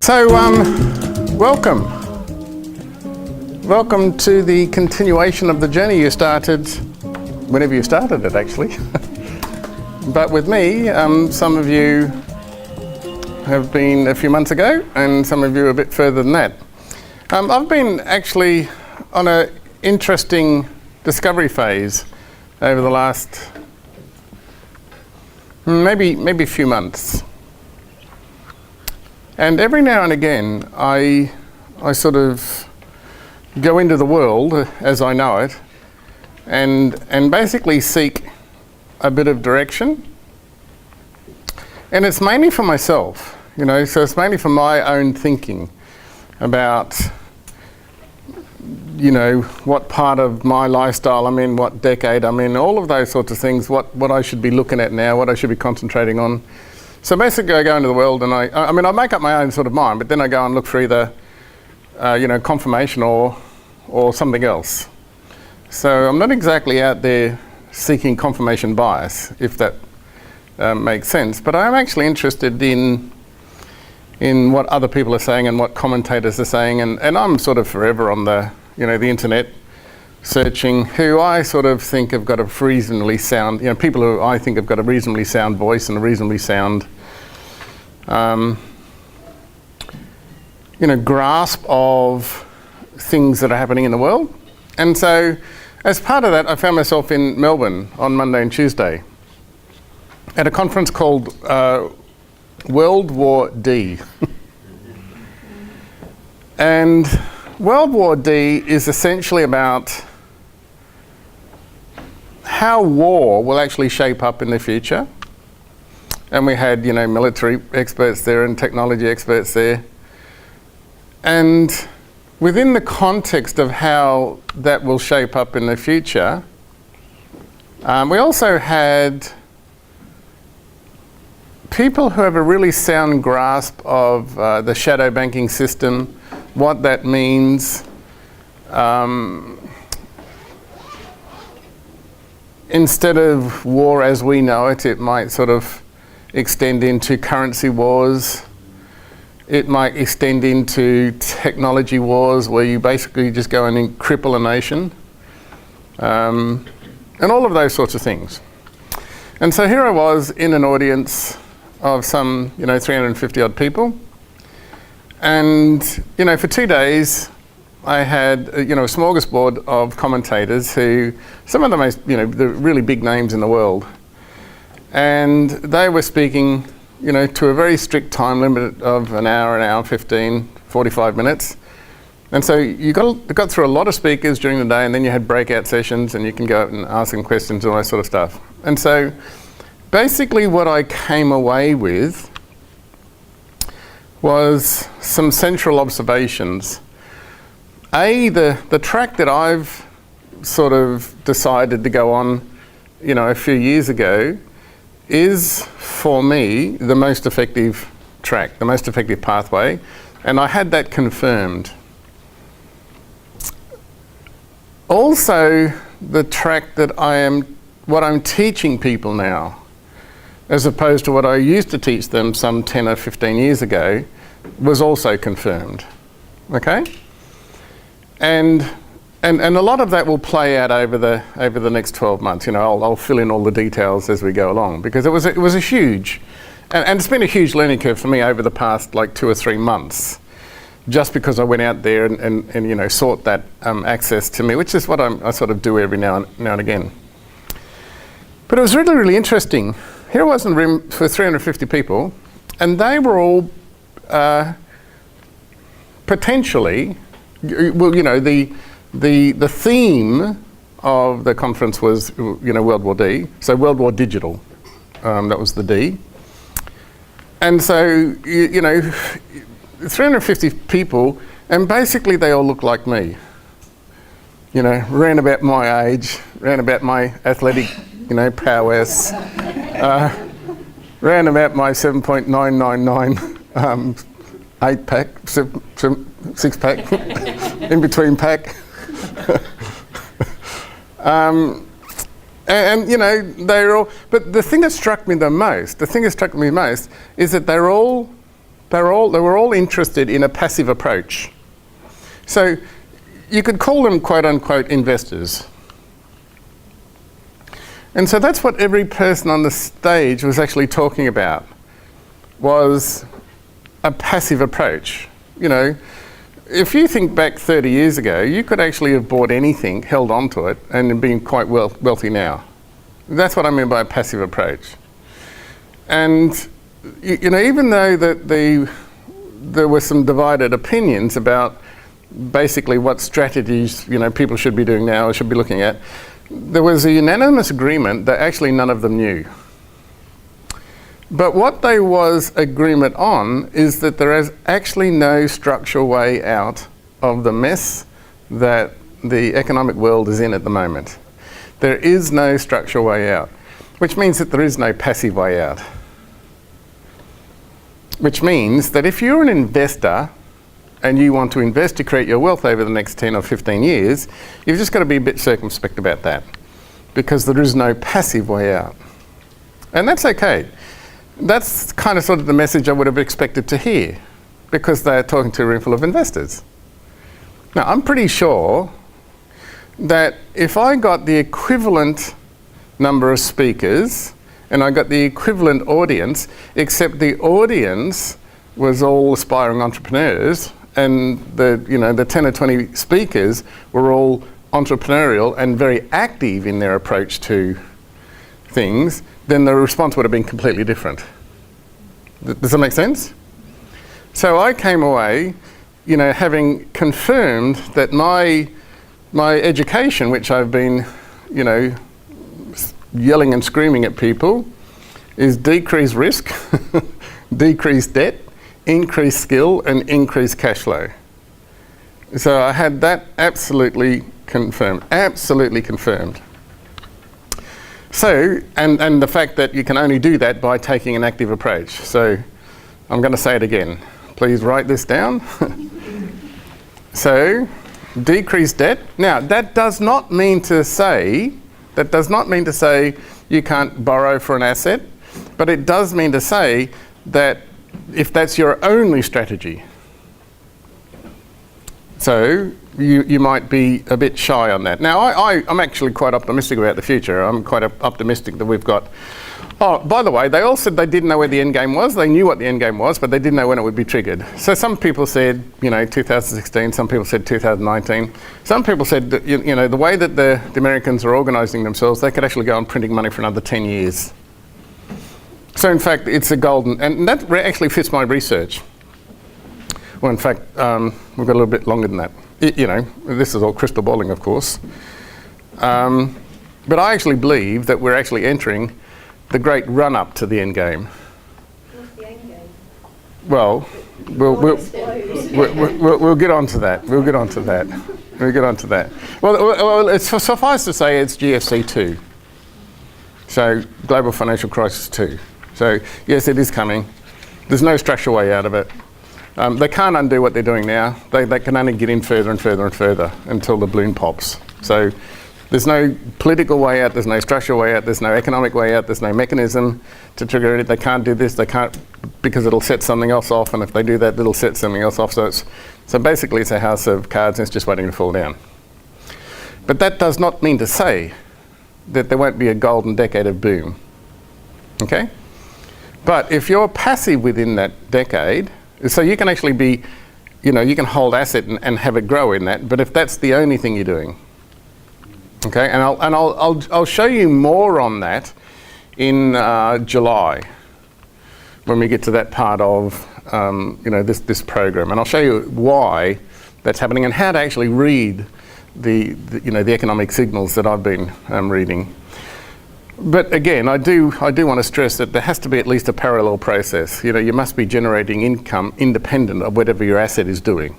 So, welcome. Welcome to the continuation of the journey you started, whenever you started it actually. But with me, some of you have been a few months ago, and some of you a bit further than that. I've been actually on an interesting discovery phase over the last maybe a few months. And every now and again, I sort of go into the world as I know it, and basically seek a bit of direction. And it's mainly for myself, you know, so it's mainly for my own thinking about, you know, what part of my lifestyle I'm in, what decade I'm in, all of those sorts of things, what I should be looking at now, what I should be concentrating on. So basically I go into the world and I make up my own sort of mind, but then I go and look for either, confirmation or something else. So I'm not exactly out there seeking confirmation bias, if that makes sense, but I'm actually interested in what other people are saying and what commentators are saying, and I'm sort of forever on the internet searching who I sort of think have got a reasonably sound, people who I think have got a reasonably sound voice and a reasonably sound grasp of things that are happening in the world. And so as part of that, I found myself in Melbourne on Monday and Tuesday at a conference called World War D. And World War D is essentially about how war will actually shape up in the future. And we had, military experts there and technology experts there. And within the context of how that will shape up in the future, we also had people who have a really sound grasp of the shadow banking system, what that means. Instead of war as we know it, it might sort of extend into currency wars. It might extend into technology wars where you basically just go and cripple a nation. And all of those sorts of things. And so here I was in an audience of some, 350 odd people. And, for 2 days, I had, a smorgasbord of commentators who, some of the most, the really big names in the world. And they were speaking, to a very strict time limit of an hour 15, 45 minutes. And so you got through a lot of speakers during the day, and then you had breakout sessions, and you can go out and ask them questions and all that sort of stuff. And so basically what I came away with was some central observations. The track that I've sort of decided to go on, a few years ago, is for me the most effective track, the most effective pathway, and I had that confirmed. Also, the track that what I'm teaching people now, as opposed to what I used to teach them some 10 or 15 years ago, was also confirmed. Okay? And a lot of that will play out over the next 12 months. I'll fill in all the details as we go along, because it was a huge, and it's been a huge learning curve for me over the past 2 or 3 months, just because I went out there and sought that access to me, which is what I sort of do every now and again. But it was really, really interesting. Here I was in a room for 350 people, and they were all potentially, the theme of the conference was, World War D, so World War Digital, that was the D. And so, 350 people, and basically they all look like me. Round about my age, round about my athletic, prowess, round about my 7.999 8-pack, 6-pack, in between pack. They're all, but the thing that struck me the most is that they're all They were all interested in a passive approach. So you could call them quote unquote investors. And so that's what every person on the stage was actually talking about, was a passive approach. You know, if you think back 30 years ago, you could actually have bought anything, held on to it, and been quite wealthy now. That's what I mean by a passive approach. And you know, even though that there were some divided opinions about basically what strategies, you know, people should be doing now or should be looking at, there was a unanimous agreement that actually none of them knew. But what there was agreement on is that there is actually no structural way out of the mess that the economic world is in at the moment. There is no structural way out, which means that there is no passive way out. Which means that if you're an investor and you want to invest to create your wealth over the next 10 or 15 years, you've just got to be a bit circumspect about that, because there is no passive way out. And that's okay. That's kind of sort of the message I would have expected to hear, because they're talking to a room full of investors. Now, I'm pretty sure that if I got the equivalent number of speakers and I got the equivalent audience, except the audience was all aspiring entrepreneurs, and the 10 or 20 speakers were all entrepreneurial and very active in their approach to things, then the response would have been completely different. Does that make sense? So I came away, you know, having confirmed that my education, which I've been, you know, yelling and screaming at people, is decrease risk, decrease debt, increase skill, and increase cash flow. So I had that absolutely confirmed, absolutely confirmed. So, and the fact that you can only do that by taking an active approach. So I'm going to say it again. Please write this down. So, decrease debt. Now, that does not mean to say you can't borrow for an asset, but it does mean to say that if that's your only strategy, so you might be a bit shy on that. Now, I'm actually quite optimistic about the future. I'm quite optimistic that we've got... Oh, by the way, they all said they didn't know where the end game was. They knew what the end game was, but they didn't know when it would be triggered. So some people said, you know, 2016. Some people said 2019. Some people said that, you know, the way that the Americans are organising themselves, they could actually go on printing money for another 10 years. So in fact, it's a golden... And that actually fits my research. Well, in fact, we've got a little bit longer than that. You know, this is all crystal balling, of course. But I actually believe that we're actually entering the great run-up to the end game. What's the end game? Well, we'll get on to that. We'll get on to that. Well, it's suffice to say it's GFC 2. So, Global Financial Crisis 2. So, yes, it is coming. There's no structural way out of it. They can't undo what they're doing now. They can only get in further and further and further until the balloon pops. So there's no political way out, there's no structural way out, there's no economic way out, there's no mechanism to trigger it. They can't do this, they can't, because it'll set something else off, and if they do that, it'll set something else off. So basically it's a house of cards and it's just waiting to fall down. But that does not mean to say that there won't be a golden decade of boom. Okay? But if you're passive within that decade, so you can actually be, you know, you can hold asset and have it grow in that, but if that's the only thing you're doing, okay, and I'll show you more on that in July when we get to that part of you know, this program, and I'll show you why that's happening and how to actually read the you know, the economic signals that I've been reading. But again, I do want to stress that there has to be at least a parallel process. You know, you must be generating income independent of whatever your asset is doing.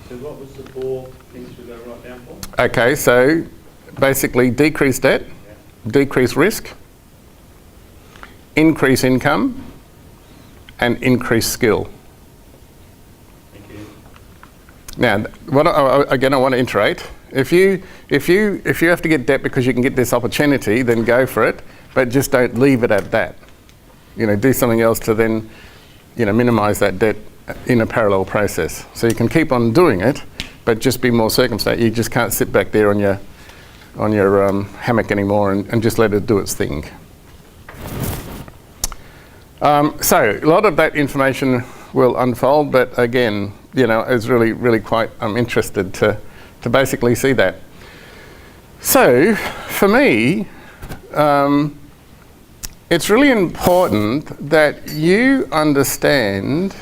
So what was the 4 things we're going to write down for? Okay, so basically decrease debt, decrease risk, increase income, and increase skill. Thank you. Now, again, I want to iterate. If you have to get debt because you can get this opportunity, then go for it, but just don't leave it at that. You know, do something else to then minimise that debt in a parallel process. So you can keep on doing it, but just be more circumspect. You just can't sit back there on your hammock anymore and just let it do its thing. So a lot of that information will unfold, but again, I was really quite interested to basically see that. So for me, it's really important that you understand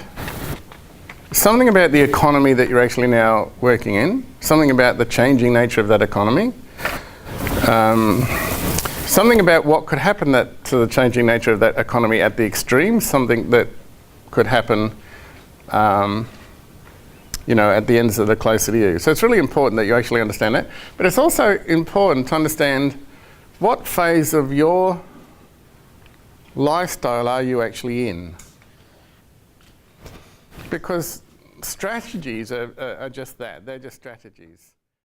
something about the economy that you're actually now working in, something about the changing nature of that economy, something about what could happen to the changing nature of that economy at the extreme, something that could happen at the ends that are closer to you. So it's really important that you actually understand that. But it's also important to understand what phase of your lifestyle are you actually in. Because strategies are just that. They're just strategies.